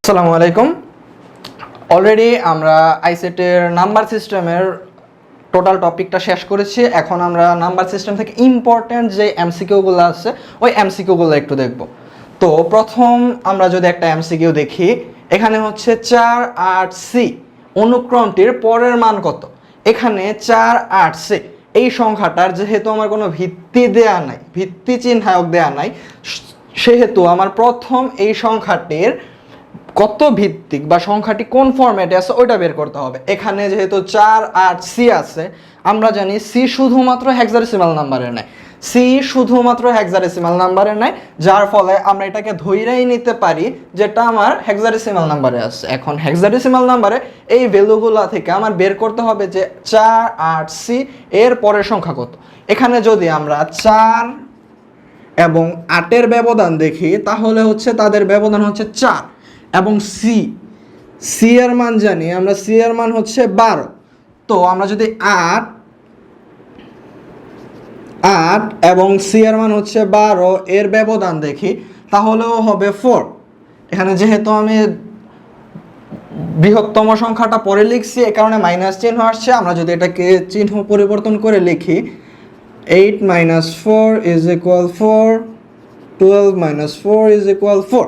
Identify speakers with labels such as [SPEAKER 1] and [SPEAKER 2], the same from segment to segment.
[SPEAKER 1] আসসালামু আলাইকুম। অলরেডি আমরা আইসিটির নাম্বার সিস্টেমের টোটাল টপিকটা শেষ করেছি। এখন আমরা নাম্বার সিস্টেম থেকে ইম্পর্ট্যান্ট যে এমসিকিউগুলো আছে ওই এমসিকিউগুলো একটু দেখব। তো প্রথম আমরা যদি একটা এমসিকিউ দেখি, এখানে হচ্ছে 4 8 সি অনুক্রমটির পরের মান কত। এখানে 4 8 সি এই সংখ্যাটার যেহেতু আমার কোনো ভিত্তি দেয়া নাই, ভিত্তি চিহ্নায়ক দেয়া নাই, সেহেতু আমার প্রথম এই সংখ্যাটির কত ভিত্তিক বা সংখ্যাটি কোন ফরম্যাটে আছে ওইটা বের করতে হবে। এখানে যেহেতু 4 8 সি আছে, আমরা জানি সি শুধুমাত্র হেক্সাডেসিমাল নাম্বারে নেয়, সি শুধুমাত্র হেক্সাডেসিমাল নাম্বারে নেয়, যার ফলে আমরা এটাকে ধইরেই নিতে পারি যেটা আমার হেক্সাডেসিমাল নাম্বারে আছে। এখন হেক্সাডেসিমাল নাম্বারে এই ভ্যালুগুলা থেকে আমার বের করতে হবে যে 4 8 সি এর পরের সংখ্যা কত। এখানে যদি আমরা 4 এবং 8-এর ব্যবধান দেখি, তাহলে হচ্ছে তাদের ব্যবধান হচ্ছে 4 এবং সি এর মান জানি আমরা, সি এর মান হচ্ছে 12। তো আমরা যদি 8 এবং সি এর মান হচ্ছে 12 এর ব্যবধান দেখি, তাহলেও হবে 4। এখানে যেহেতু আমি বৃহত্তম সংখ্যাটা পরে লিখছি, এই কারণে মাইনাস চিহ্ন আসছে। আমরা যদি এটাকে চিহ্ন পরিবর্তন করে লিখি, 8 - 4 = 4, 12 - 4 = 4।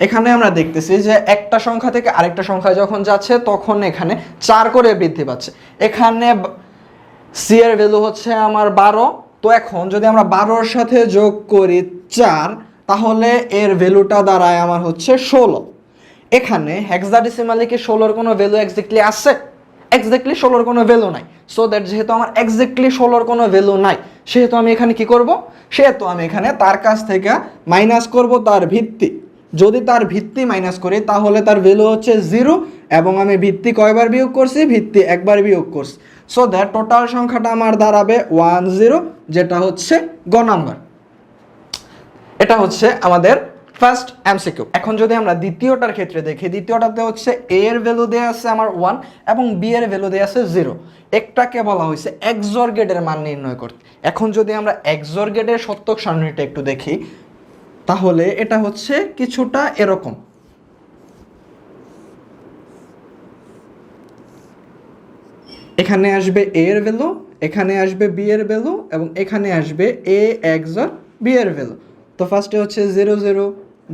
[SPEAKER 1] এখানে আমরা দেখতেছি যে একটা সংখ্যা থেকে আরেকটা সংখ্যায় যখন যাচ্ছে তখন এখানে 4 করে বৃদ্ধি পাচ্ছে। এখানে সি এর ভ্যালু হচ্ছে আমার 12। তো এখন যদি আমরা 12-এর সাথে যোগ করি 4, তাহলে এর ভ্যালুটা দাঁড়ায় আমার হচ্ছে 16। এখানে হেক্সাডেসিমালে কি 16-এর কোনো ভ্যালু এক্স্যাক্টলি আছে? এক্স্যাক্টলি 16-এর কোনো ভ্যালু নাই। সো দ্যাট যেহেতু আমার এক্স্যাক্টলি 16-এর কোনো ভ্যালু নাই, সেহেতু আমি এখানে কি করব? সেহেতু আমি এখানে তার কাছ থেকে মাইনাস করব তার ভিত্তি। যদি তার ভিত্তি মাইনাস করি তাহলে তার ভ্যালু হচ্ছে 0, এবং আমি ভিত্তি কয়বার বিয়োগ করছি? ভিত্তি একবার বিয়োগ করছি। সো দ্যাট টোটাল সংখ্যাটা আমার দাঁড়াবে 10, যেটা হচ্ছে গ নাম্বার। এটা হচ্ছে আমাদের ফার্স্ট এমসিকিউ। এখন যদি আমরা দ্বিতীয়টার ক্ষেত্রে দেখি, দ্বিতীয়টাতে হচ্ছে এ এর ভ্যালু দেয়া আছে আমার 1 এবং বি এর ভ্যালু দেয়া আছে 0। একটাকে বলা হয়েছে XOR গেটের মান নির্ণয় করতে। এখন যদি আমরা XOR গেটের সত্যক সারণীটা একটু দেখি, তাহলে এটা হচ্ছে কিছুটা এরকম। এখানে আসবে এ এর ভ্যালু, এখানে আসবে বি এর ভ্যালু, এবং এখানে আসবে এ XOR বি এর ভ্যালু। তো ফার্স্টে হচ্ছে 0 0,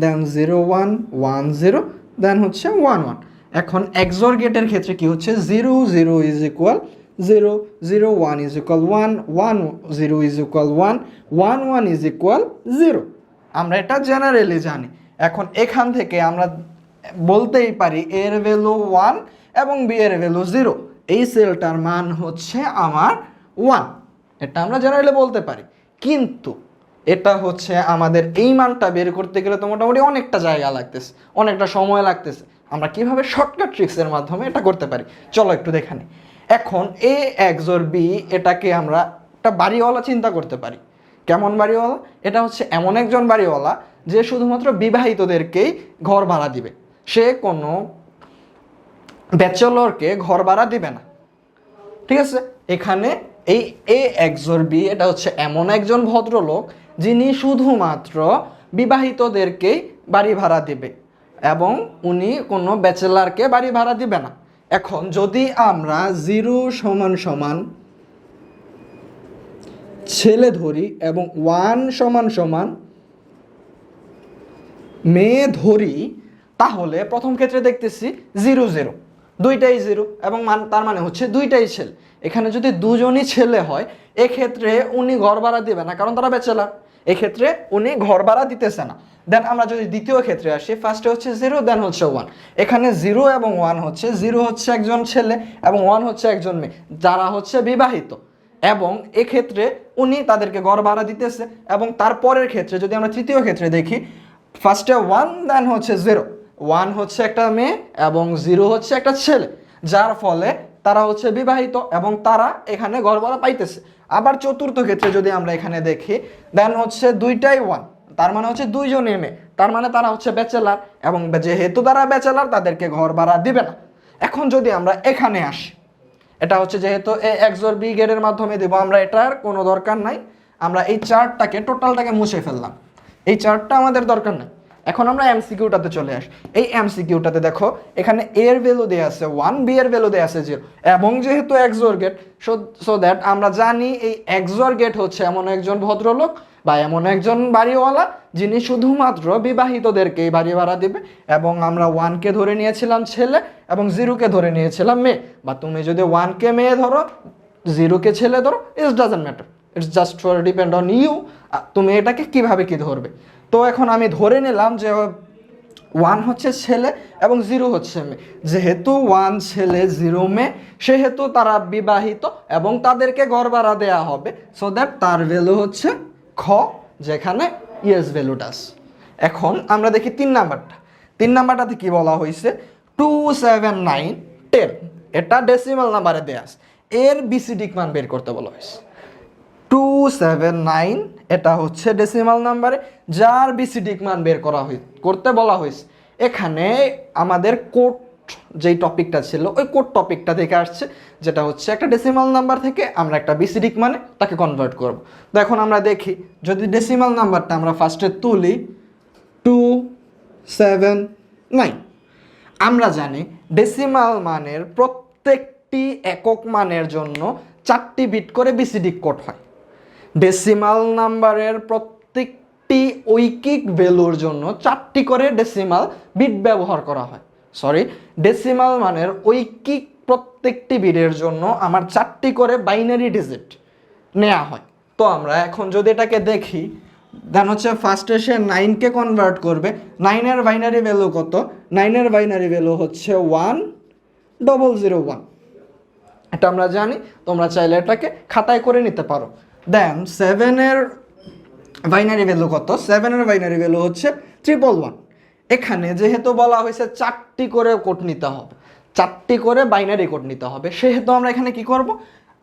[SPEAKER 1] দেন 0 1 1 0, দেন হচ্ছে 1 1। এখন XOR গেটের ক্ষেত্রে কি হচ্ছে? 0 0 = 0, 0 1 = 1, 1 0 = 1, 1 1 = 0। আমরা এটা জেনারেলি জানি। এখন এখান থেকে আমরা বলতেই পারি এর ভ্যালু 1 এবং বি এর ভ্যালু 0। এই সেলটার মান হচ্ছে আমার 1, এটা আমরা জেনারেলি বলতে পারি। কিন্তু এটা হচ্ছে আমাদের এই মানটা বের করতে গেলে তো মোটামুটি অনেকটা জায়গা লাগতেছে, অনেকটা সময় লাগতেছে। আমরা কিভাবে শর্টকাট ট্রিক্সের মাধ্যমে এটা করতে পারি চলো একটু দেখে নিই। এখন এ XOR বি, এটাকে আমরা একটা বাড়িওয়ালা চিন্তা করতে পারি। কেমন বাড়িওয়ালা? এটা হচ্ছে এমন একজন বাড়িওয়ালা যে শুধুমাত্র বিবাহিতদেরকেই ঘর ভাড়া দিবে, সে কোনো ব্যাচেলরকে ঘর ভাড়া দিবে না। ঠিক আছে? এখানে এই এ XOR বি, এটা হচ্ছে এমন একজন ভদ্রলোক যিনি শুধুমাত্র বিবাহিতদেরকেই বাড়ি ভাড়া দিবে এবং উনি কোনো ব্যাচেলারকে বাড়ি ভাড়া দিবে না। এখন যদি আমরা 0 = ছেলে ধরি এবং 1 = মেয়ে ধরি, তাহলে প্রথম ক্ষেত্রে দেখতেছি 0 0, দুইটাই 0, এবং তার মানে হচ্ছে দুইটাই ছেলে। এখানে যদি দুজনই ছেলে হয়, এক্ষেত্রে উনি ঘর ভাড়া দিবে না, কারণ তারা ব্যাচেলার। এক্ষেত্রে উনি ঘর ভাড়া দিতেছে না। দেন আমরা যদি দ্বিতীয় ক্ষেত্রে আসি, ফার্স্টে হচ্ছে 0, দেন হচ্ছে 1। এখানে 0 এবং 1 হচ্ছে, 0 হচ্ছে একজন ছেলে এবং 1 হচ্ছে একজন মেয়ে, যারা হচ্ছে বিবাহিত, এবং এক্ষেত্রে উনি তাদেরকে ঘর ভাড়া দিতেছে। এবং তারপরের ক্ষেত্রে যদি আমরা তৃতীয় ক্ষেত্রে দেখি, ফার্স্টে 1, দেন হচ্ছে 0। 1 হচ্ছে একটা মেয়ে এবং 0 হচ্ছে একটা ছেলে, যার ফলে তারা হচ্ছে বিবাহিত এবং তারা এখানে ঘর ভাড়া পাইতেছে। আবার চতুর্থ ক্ষেত্রে যদি আমরা এখানে দেখি, দেন হচ্ছে দুইটাই 1, তার মানে হচ্ছে দুইজনই মেয়ে, তার মানে তারা হচ্ছে ব্যাচেলার, এবং যেহেতু তারা ব্যাচেলার তাদেরকে ঘর ভাড়া দিবে না। এখন যদি আমরা এখানে আসি, এটা হচ্ছে যেহেতু এ XOR বি গেটের মাধ্যমে দেবো, আমরা এটার কোনো দরকার নাই। আমরা এই চার্টটাকে টোটালটাকে মুছে ফেললাম, এই চার্টটা আমাদের দরকার নাই। এখন আমরা এমসিকিউটাতে চলে আসি। এই এমসিকিউটাতে দেখো এখানে এ এর ভ্যালু দেয়া আছে 1, বি এর ভ্যালু দেয়া আছে 0 এবং যেহেতু XOR গেট সো দ্যাট আমরা জানি এই XOR গেট হচ্ছে এমন একজন ভদ্রলোক বা এমন একজন বাড়িওয়ালা যিনি শুধুমাত্র বিবাহিতদেরকেই বাড়ি ভাড়া দিবে, এবং আমরা 1কে ধরে নিয়েছিলাম ছেলে এবং 0কে ধরে নিয়েছিলাম মেয়ে, বা তুমি যদি 1কে মেয়ে ধরো 0কে ছেলে ধরো, it's doesn't matter, it's just for depend on you, তুমি এটাকে কিভাবে কি ধরবে। তো এখন আমি ধরে নিলাম যে 1 হচ্ছে ছেলে এবং 0 হচ্ছে মেয়ে। যেহেতু 1 ছেলে 0 মেয়ে, সেহেতু তারা বিবাহিত এবং তাদেরকে ঘর ভাড়া দেওয়া হবে, সো দ্যাট তার ভ্যালু হচ্ছে খ, যেখানে ইয়েস ভ্যালুটা আছে। এখন আমরা দেখি 3 নাম্বারটা। 3 নাম্বারটাতে কি বলা হয়েছে, 2, 7, 9, 10 এটা ডেসিমাল নাম্বারে দেয়া আছে, এর বিসিডি মান বের করতে বলা হয়েছে। 2, 7, 9 এটা হচ্ছে ডেসিমাল নাম্বারে, যার বিসিডি মান বের করতে বলা হয়েছে। এখানে আমাদের কোড যেই টপিকটা ছিল ওই কোড টপিকটা থেকে আসছে, যেটা হচ্ছে একটা ডেসিমাল নাম্বার থেকে আমরা একটা বিসিডি মানে তাকে কনভার্ট করব। তো এখন আমরা দেখি, যদি ডেসিমাল নাম্বারটা আমরা ফার্স্টে তুলি 2, 7, 9, আমরা জানি ডেসিমাল মানের প্রত্যেকটি একক মানের জন্য 4টি বিট করে বিসিডি কোড হয়। ডেসিমাল নাম্বারের প্রত্যেকটি ঐকিক ভ্যালুর জন্য 4টি করে ডেসিমাল বিট ব্যবহার করা হয়। ডেসিমাল মানের ঐকিক প্রত্যেকটি বিটের জন্য আমার 4টি করে বাইনারি ডিজিট নেওয়া হয়। তো আমরা এখন যদি এটাকে দেখি, দেন হচ্ছে ফার্স্টে সে 9কে কনভার্ট করবে। 9-এর বাইনারি ভ্যালু কত? 9-এর বাইনারি ভ্যালু হচ্ছে 1001, এটা আমরা জানি, তোমরা চাইলে এটাকে খাতায় করে নিতে পারো। দেন 7-এর বাইনারি ভ্যালু কত? 7-এর বাইনারি ভ্যালু হচ্ছে 111। এখানে যেহেতু বলা হয়েছে 4টি করে কোড নিতে হবে, 4টি করে বাইনারি কোড নিতে হবে, সেহেতু আমরা এখানে কি করব,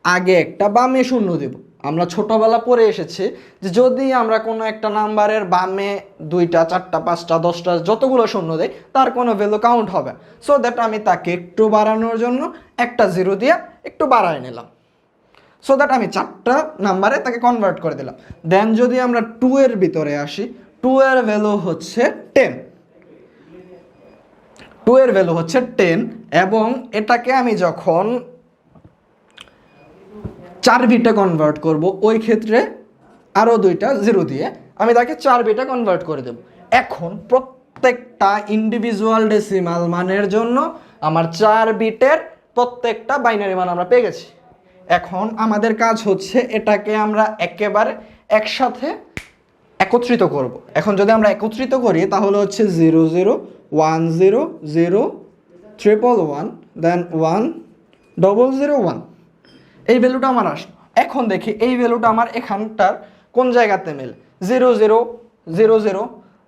[SPEAKER 1] আগে একটা বামে শূন্য দেব। আমরা ছোটবেলা পড়ে এসেছি যে যদি আমরা কোনো একটা নাম্বারের বামে 2টা, 4টা, 5টা, 10টা যতগুলো শূন্য দেই তার কোনো ভ্যালু কাউন্ট হবে, সো দ্যাট আমি তাকে একটু বাড়ানোর জন্য একটা 0 দিয়ে একটু বাড়ায় নিলাম, সো দ্যাট আমি 4টা নাম্বারে তাকে কনভার্ট করে দিলাম। দেন যদি আমরা 2 এর ভিতরে আসি, 2 এর ভ্যালু হচ্ছে 10, 2 এর ভ্যালু হচ্ছে 10, এবং এটাকে আমি যখন 4 বিটে কনভার্ট করব, ওই ক্ষেত্রে আরও 2টা 0 দিয়ে আমি তাকে 4 বিটে কনভার্ট করে দেব। এখন প্রত্যেকটা ইন্ডিভিজুয়াল ডেসিমাল মানের জন্য আমার 4 বিটের প্রত্যেকটা বাইনারি মান আমরা পেয়ে গেছি। এখন আমাদের কাজ হচ্ছে এটাকে আমরা একেবারে একসাথে একত্রিত করব। এখন যদি আমরা একত্রিত করি তাহলে হচ্ছে 0, 0, 1, 0, 0, 111, দেন 1, 0, 0, 1, এই ভ্যালুটা আমার আসলো। এখন দেখি এই ভ্যালুটা আমার এখানটার কোন জায়গাতে মেলে। 0, 0, 0, 0,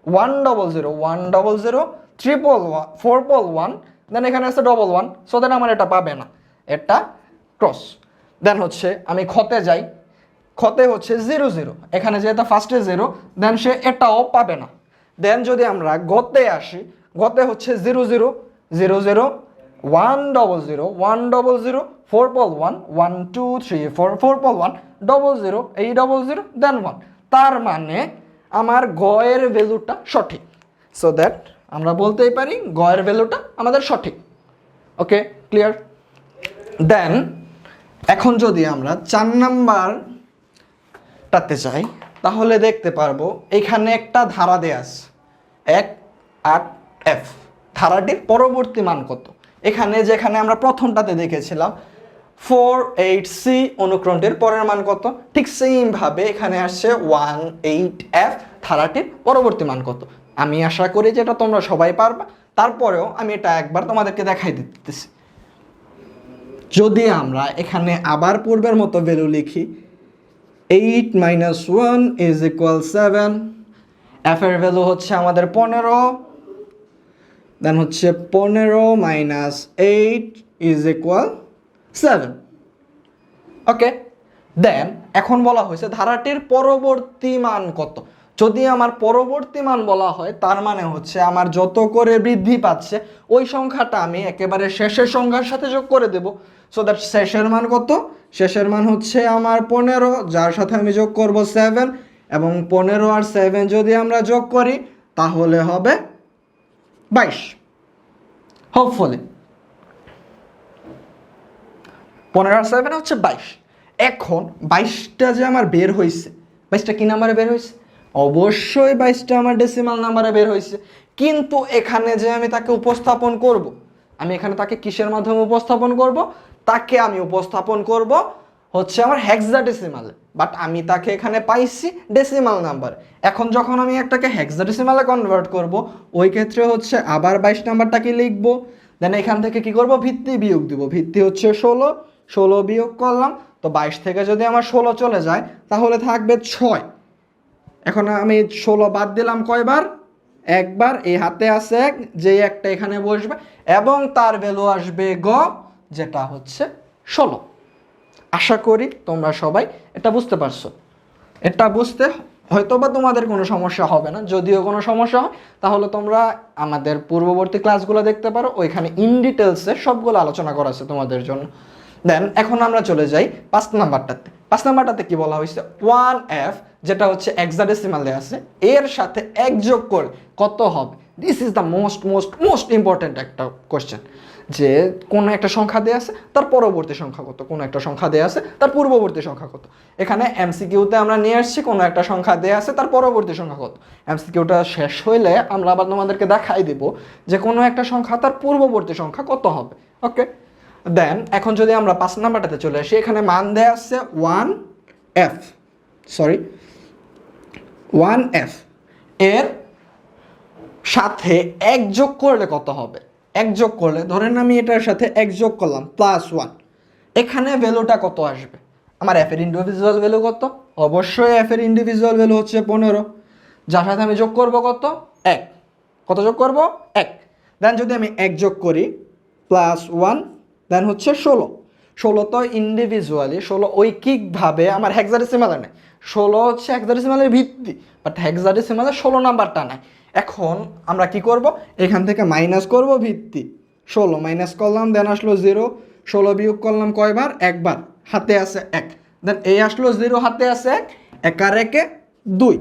[SPEAKER 1] 1, 0, 0, 1, 0, 0, 311, 411, দেন এখানে আছে 11, সো দেন আমার এটা পাবে না, এটা ক্রস। দেন হচ্ছে আমি খতে যাই, খতে হচ্ছে 0, 0, এখানে যেহেতু ফার্স্টে 0, দেন সে এটাও পাবে না। দেন যদি আমরা গতে আসি, গতে হচ্ছে 0, 0, 0, 0, 1, 0, 0, 1, 0, 0, 411, 1, 2, 3, 4, 411, 0, 0, এই 0, 0, দেন 1, তার মানে আমার গয়ের ভ্যালুটা সঠিক, সো দ্যাট আমরা বলতেই পারি গয়ের ভ্যালুটা আমাদের সঠিক। ওকে, ক্লিয়ার? দেন এখন যদি আমরা 4 নাম্বারটাতে যাই তাহলে দেখতে পারবো এখানে একটা ধারা দেয়া আছে 1, 8, F, ধারাটির পরবর্তী মান কত? এখানে যেখানে আমরা প্রথমটাতে দেখেছিলাম 4, 8, C অনুক্রমটির পরের মান কত, ঠিক সেম ভাবে এখানে আসছে 1, 8, F, ধারাটির পরবর্তী মান কত। আমি আশা করি যে এটা তোমরা সবাই পারবা, তারপরেও আমি এটা একবার তোমাদেরকে দেখাই দিতেছি। যদি আমরা এখানে আবার পূর্বের মতো ভ্যালু লিখি, 8 - 1 = 7, F এর ভ্যালু হচ্ছে আমাদের 15, দেন হচ্ছে 15 - 8 = 7। ওকে, দেন এখন বলা হয়েছে ধারাটির পরবর্তী মান কত। যদি আমার পরবর্তী মান বলা হয় তার মানে হচ্ছে আমার যত করে বৃদ্ধি পাচ্ছে ওই সংখ্যাটা আমি একেবারে শেষের সংখ্যার সাথে যোগ করে দেব, সো দ্যাট শেষের মান কত? শেষের মান হচ্ছে আমার 15, যার সাথে আমি যোগ করব 7, এবং 15 আর 7 যদি আমরা যোগ করি তাহলে হবে 22 হোপফুলি 15 আর 7 হচ্ছে 22। এখন 22টা যে আমার বের হয়েছে, 22টা কি নাম্বারে বের হয়েছে? অবশ্যই 22টা আমার ডেসিমাল নাম্বারে বের হয়েছে। কিন্তু এখানে যে আমি তাকে উপস্থাপন করব, আমি এখানে তাকে কিসের মাধ্যমে উপস্থাপন করব? তাকে আমি উপস্থাপন করব হচ্ছে আমার হেক্সাডেসিমালে, বাট আমি তাকে এখানে পাইছি ডেসিমাল নাম্বার। এখন যখন আমি একটাকে হেক্সাডেসিমালে কনভার্ট করব, ওই ক্ষেত্রে হচ্ছে আবার 22 নাম্বারটাকে লিখব, দেন এখান থেকে কি করব? ভিত্তি বিয়োগ দিব। ভিত্তি হচ্ছে 16, 16 বিয়োগ করলাম, তো 22 থেকে যদি আমার 16 চলে যায় তাহলে থাকবে 6। এখন আমি 16 বাদ দিলাম কয়বার? একবার। এই হাতে আছে 1, যে একটা এখানে বসবে এবং তার ভ্যালু আসবে গ, যেটা হচ্ছে 16। আশা করি তোমরা সবাই এটা বুঝতে পারছো। এটা বুঝতে হয়তোবা তোমাদের কোনো সমস্যা হবে না। যদিও কোনো সমস্যা হয় তাহলে তোমরা আমাদের পূর্ববর্তী ক্লাসগুলো দেখতে পারো, ওইখানে ইন ডিটেলসে সবগুলো আলোচনা করা আছে তোমাদের জন্য। দেন এখন আমরা চলে যাই 5 নাম্বারটাতে। 5 নাম্বারটাতে কি বলা হয়েছে? 1f, যেটা হচ্ছে হেক্সাডেসিমালে আছে, এর সাথে 1 যোগ করে কত হবে? This is the most important একটা কোশ্চেন, যে কোনো একটা সংখ্যা দেয়া আছে তার পরবর্তী সংখ্যা কত, কোনো একটা সংখ্যা দেয়া আছে তার পূর্ববর্তী সংখ্যা কত। এখানে এমসিকিউতে আমরা নিয়ে আসছি কোনো একটা সংখ্যা দেয়া আছে তার পরবর্তী সংখ্যা কত। এমসিকিউটা শেষ হইলে আমরা আবার তোমাদেরকে দেখাই দিব যে কোনো একটা সংখ্যা তার পূর্ববর্তী সংখ্যা কত হবে। ওকে, দেন এখন যদি আমরা 5 নাম্বারটাতে চলে আসি, এখানে মান দেয়া আছে 1f এর সাথে 1 যোগ করলে কত হবে? 1 যোগ করলে ধরেন আমি এটার সাথে 1 যোগ করলাম +1, এখানে ভ্যালুটা কত আসবে? আমার এফ এর ইন্ডিভিজুয়াল ভ্যালু কত? অবশ্যই এফ এর ইন্ডিভিজুয়াল ভ্যালু হচ্ছে 15, যার সাথে আমি যোগ করব কত? 1। কত যোগ করব? 1। দেন যদি আমি 1 যোগ করি +1, দেন হচ্ছে 16। 16 তো ইন্ডিভিজুয়ালি, 16 ঐকিকভাবে আমার হেক্সাডেসিমালে নেই। 16 হচ্ছে হেক্সাডেসিমালের ভিত্তি, বাট হেক্সাডেসিমালে 16 নাম্বারটা নাই। এখন আমরা কি করব? এখান থেকে মাইনাস করব ভিত্তি। 16 মাইনাস করলাম, দেন আসলো 0। 16 বিয়োগ করলাম কয়বার? একবার। হাতে আছে 1, দেন এই আসলো 0, হাতে আছে 1, 1 আর 1 2,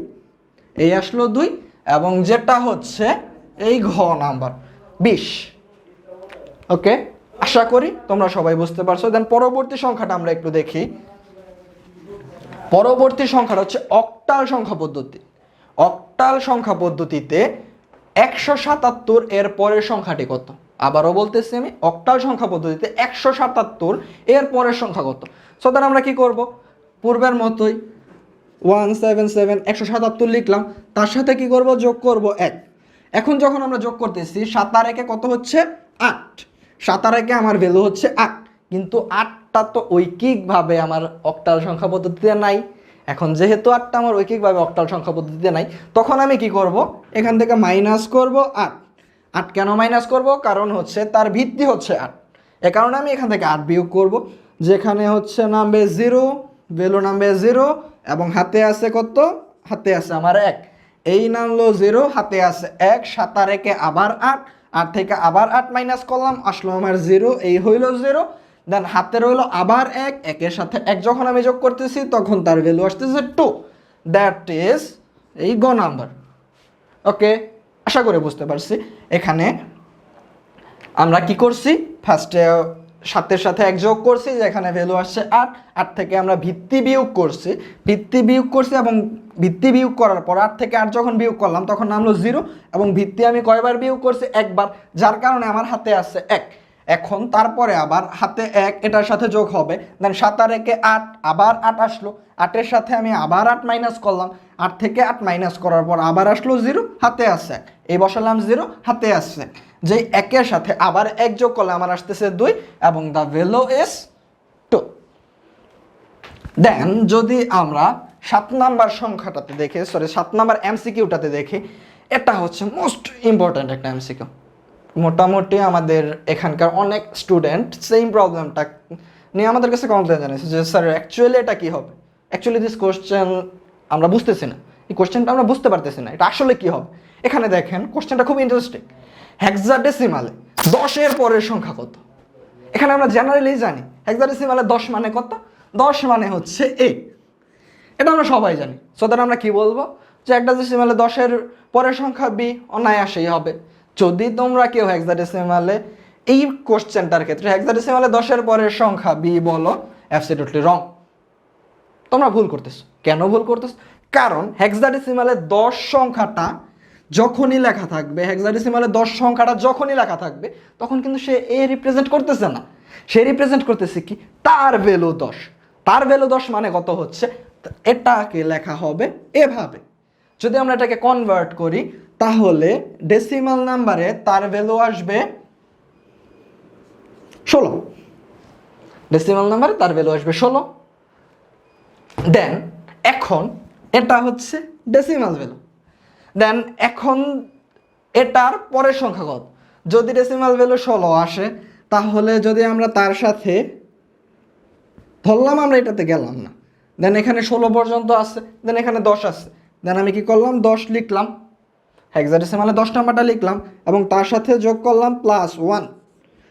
[SPEAKER 1] এই আসলো 2, এবং যেটা হচ্ছে এই ঘ নাম্বার 20। ওকে, আশা করি তোমরা সবাই বুঝতে পারছো। দেন পরবর্তী সংখ্যাটা আমরা একটু দেখি। পরবর্তী সংখ্যাটা হচ্ছে অক্টাল সংখ্যা পদ্ধতি। অক্টাল সংখ্যা পদ্ধতিতে 177 এর পরের সংখ্যাটি কত? আবারও বলতেছি আমি, অক্টাল সংখ্যা পদ্ধতিতে 177 এর পরের সংখ্যা কত? সো দেন আমরা কি করব? পূর্বের মতোই 177 177 লিখলাম, তার সাথে কি করব? যোগ করব 1। এখন যখন আমরা যোগ করতেছি 7 আর 1 কত হচ্ছে? 8। 7 আর 1 আমার ভ্যালু হচ্ছে 8, কিন্তু 8টা তো ঐকিকভাবে আমার অক্টাল সংখ্যা পদ্ধতিতে নাই। এখন যেহেতু 8টা আমার ঐকিকভাবে অক্টাল সংখ্যা পদ্ধতিতে নাই, তখন আমি কি করব? এখান থেকে মাইনাস করব 8। 8 কেন মাইনাস করব? কারণ হচ্ছে তার ভিত্তি হচ্ছে 8, এ কারণে আমি এখান থেকে 8 বিয়োগ করব। যেখানে হচ্ছে নামবে 0, ভ্যালু নামবে 0, এবং হাতে আছে কত? হাতে আছে আমার 1। এই নামলো 0, হাতে আছে 1, 7 আর 1 আবার 8, 8 থেকে আবার 8 মাইনাস করলাম, আসলো আমার 0, এই হইল 0। দেন হাতে রইল আবার 1, 1 এর সাথে 1 যখন আমি যোগ করতেছি তখন তার ভ্যালু আসতেছে 2, দ্যাট ইজ এই গ নাম্বার। ওকে, আশা করে বুঝতে পারছি। এখানে আমরা কি করছি? ফার্স্টে 7-এর সাথে 1 যোগ করছি, যেখানে ভ্যালু আসছে 8। 8 থেকে আমরা ভিত্তি বিয়োগ করছি, এবং ভিত্তি বিয়োগ করার পর 8 থেকে 8 যখন বিয়োগ করলাম তখন নামলো 0, এবং ভিত্তি আমি কয়বার বিয়োগ করছি? একবার, যার কারণে আমার হাতে আছে 1। এখন তারপরে আবার হাতে 1 এটার সাথে যোগ হবে, দেন 7 আর 1 8, আবার 8 আসলো, 8-এর সাথে আমি আবার 8 মাইনাস করলাম, 8 থেকে 8 মাইনাস করার পর আবার আসলো 0, হাতে আছে 1, এই বসালাম 0, হাতে আসছে 1, যেই 1-এর সাথে আবার 1 যোগ করলে আমার আসতেছে 2, এবং দ্য ভ্যালু ইজ 2। দেন যদি আমরা 7 নাম্বার সংখ্যাটাতে দেখি, 7 নাম্বার এমসিকিউটাতে দেখি, এটা হচ্ছে মোস্ট ইম্পর্ট্যান্ট একটা এমসিকিউ। মোটামুটি আমাদের এখানকার অনেক স্টুডেন্ট সেম প্রবলেমটা নিয়ে আমাদের কাছে কমপ্লেন জানিয়েছে যে স্যার অ্যাকচুয়ালি এটা কী হবে, অ্যাকচুয়ালি দিস কোশ্চেন আমরা বুঝতেছি না, এই কোশ্চেনটা আমরা বুঝতে পারতেছি না, এটা আসলে কী হবে। এখানে দেখেন কোশ্চেনটা খুব ইন্টারেস্টিং। হেক্সাডেসিমালে 10-এর পরের সংখ্যা কত? এখানে আমরা জেনারেলি জানি হেক্সাডেসিমালে 10 মানে কত? 10 মানে হচ্ছে 8, এটা আমরা সবাই জানি। সো দ্যাট আমরা কি বলবো? যে হেক্সাডেসিমালে 10-এর পরের সংখ্যা বি, অনায়াসেই হবে। যদি তোমরা কেউ হেক্সাডেসিমালে এই কোশ্চেনটার ক্ষেত্রে হেক্সাডেসিমালে 10-এর পরের সংখ্যা বি বলো, অ্যাবসলিউটলি রং। তোমরা ভুল করতেছো। কেন ভুল করতেছো? কারণ হেক্সাডেসিমালে 10 সংখ্যাটা যখনই লেখা থাকবে, হেক্সাডেসিমালে 10 সংখ্যাটা যখনই লেখা থাকবে, তখন কিন্তু সে এ রিপ্রেজেন্ট করতেছে না, সে রিপ্রেজেন্ট করতেছে কি, তার ভ্যালু 10। তার ভ্যালু 10 মানে কত হচ্ছে, এটাকে লেখা হবে এভাবে। যদি আমরা এটাকে কনভার্ট করি তাহলে ডেসিমাল নাম্বারে তার ভ্যালু আসবে 16। ডেসিমাল নাম্বারে তার ভ্যালু আসবে 16। দেন এখন এটা হচ্ছে ডেসিমাল ভ্যালু। দেন এখন এটার পরের সংখ্যা কত? যদি ডেসিমাল ভ্যালু 16 আসে, তাহলে যদি আমরা তার সাথে ধরলাম আমরা এটাতে গেলাম না, দেন এখানে 16 পর্যন্ত আছে, দেন এখানে 10 আছে, দেন আমি কি করলাম, 10 লিখলাম, হেক্সাডেসিমালে 10 নাম্বারটা লিখলাম এবং তার সাথে যোগ করলাম +1।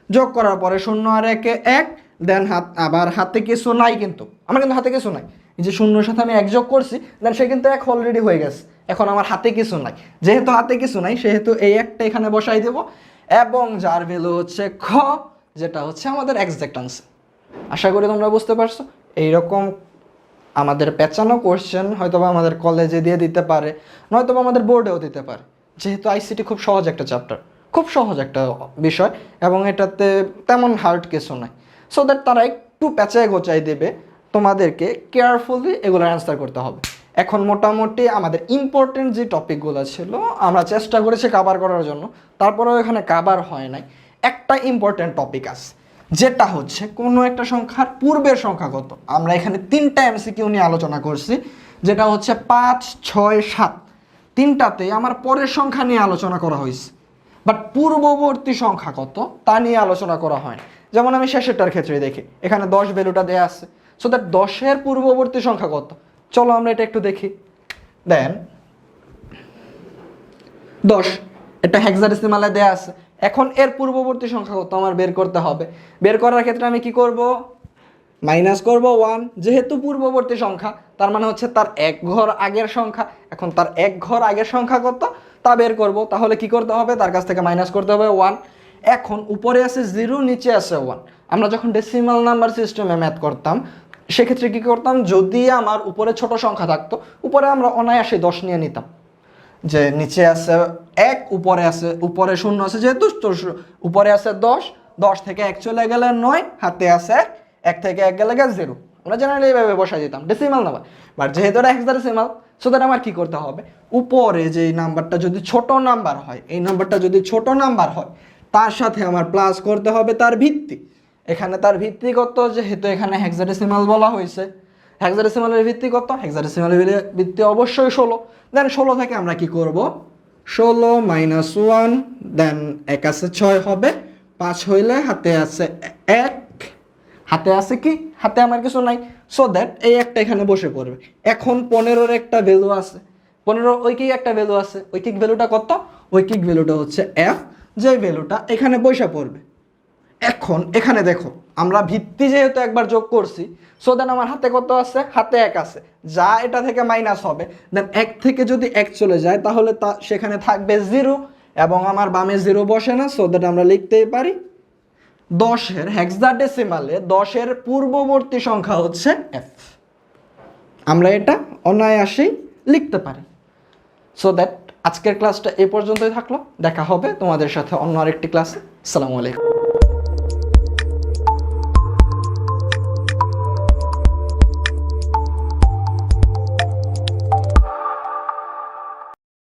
[SPEAKER 1] যোগ করার পরে 0 আর 1 1, দেন আবার হাতে কিছু নাই, কিন্তু আমার কিন্তু হাতে কিছু নাই, এই যে 0-এর সাথে আমি 1 যোগ করছি, দেন সে কিন্তু 1 অলরেডি হয়ে গেছে। এখন আমার হাতে কিছু নাই, যেহেতু হাতে কিছু নাই সেহেতু এই একটা এখানে বসাই দেব এবং যার ভ্যালু হচ্ছে খ, যেটা হচ্ছে আমাদের এক্সাক্ট আনসার। আশা করি তোমরা বুঝতে পারছো। এইরকম আমাদের পেঁচানো কোশ্চেন হয়তোবা আমাদের কলেজে দিয়ে দিতে পারে, নয়তোবা আমাদের বোর্ডেও দিতে পারে, যেহেতু আইসিটি খুব সহজ একটা চ্যাপ্টার, খুব সহজ একটা বিষয় এবং এটাতে তেমন হার্ড কিছু নাই। সো দ্যাট তারা একটু পেঁচায় গোচাই দেবে, তোমাদেরকে কেয়ারফুলি এগুলো অ্যান্সার করতে হবে। এখন মোটামুটি আমাদের ইম্পর্টেন্ট যে টপিকগুলো ছিল আমরা চেষ্টা করেছি কাভার করার জন্য, তারপরেও এখানে কাভার হয় নাই। একটা ইম্পর্টেন্ট টপিক আছে, যেটা হচ্ছে কোনো একটা সংখ্যার পূর্বের সংখ্যা কত। আমরা এখানে 3টা এমসিকিউ নিয়ে আলোচনা করছি, যেটা হচ্ছে 5, 6, 7। 3টাতে আমার পরের সংখ্যা নিয়ে আলোচনা করা হয়েছে, বাট পূর্ববর্তী সংখ্যা কত তা নিয়ে আলোচনা করা হয়। যেমন আমি শেষেরটার ক্ষেত্রে দেখি, এখানে 10 ভ্যালুটা দেওয়া আছে, সো দ্যাট 10-এর পূর্ববর্তী সংখ্যা কত, চলো আমরা এটা একটু দেখি। দেন 10 এটা হেক্সাডেসিমালে দেয়া আছে, এখন এর পূর্ববর্তী সংখ্যা কত আমার বের করতে হবে। বের করার ক্ষেত্রে আমি কি করব, মাইনাস করব 1, যেহেতু পূর্ববর্তী সংখ্যা তার মানে হচ্ছে তার 1 ঘর আগের সংখ্যা। এখন তার 1 ঘর আগের সংখ্যা কত তা বের করব, তাহলে কি করতে হবে, তার কাছ থেকে মাইনাস করতে হবে 1। এখন উপরে আছে 0, নিচে আছে 1। আমরা যখন ডেসিমাল নাম্বার সিস্টেমে ম্যাথ করতাম সেক্ষেত্রে কি করতাম, যদি আমার উপরে ছোট সংখ্যা থাকতো উপরে আমরা অনায়াসে 10 নিয়ে নিতাম, যে নিচে আছে 1, উপরে 0 আছে, যেহেতু উপরে আছে 10, 10 থেকে 1 চলে গেলে 9, হাতে আছে 1 থেকে 1 গেলে 0। আমরা জেনারেলি এইভাবে বসাই দিতাম ডেসিমাল নাম্বার। বাট যেহেতু এটা হেক্সাডেসিমাল, সো দ্যাট আমার কি করতে হবে, উপরে যে নাম্বারটা যদি ছোট নাম্বার হয়, এই নাম্বারটা যদি ছোট নাম্বার হয় তার সাথে আমার প্লাস করতে হবে তার ভিত্তি। এখানে তার ভিত্তি কত, যেহেতু এখানে হেক্সাডেসিমাল বলা হয়েছে, হেক্সাডেসিমালের ভিত্তি কত, হেক্সাডেসিমালের ভিত্তি অবশ্যই 16। দেন 16 থেকে আমরা কি করব, 16 - 1, দেন 1 আছে 6 হবে, 5 হইলে হাতে আছে 1, হাতে আছে কি, হাতে আমার কিছু নাই, সো দ্যাট এই একটা এখানে বসে পড়বে। এখন 15-এর একটা ভ্যালু আছে, 15 ঐকিক একটা ভ্যালু আছে, ঐকিক ভ্যালুটা কত, ঐকিক ভ্যালুটা হচ্ছে f, যে ভ্যালুটা এখানে বসে পড়বে। এখন এখানে দেখো আমরা ভিত্তি যেহেতু একবার যোগ করছি, সো দেন আমার হাতে কত আছে, হাতে 1 আছে, যা এটা থেকে মাইনাস হবে। দেন 1 থেকে যদি 1 চলে যায় তাহলে সেখানে থাকবে 0 এবং আমার বামে 0 বসে না, সো দ্যাট আমরা লিখতেই পারি 10-এর হেক্সাডেসিমালে 10-এর পূর্ববর্তী সংখ্যা হচ্ছে f। আমরা এটা অনায়াসেই লিখতে পারি। সো দ্যাট আজকের ক্লাসটা এই পর্যন্তই থাকলো, দেখা হবে তোমাদের সাথে অন্য আরেকটি ক্লাসে। আসসালামু আলাইকুম।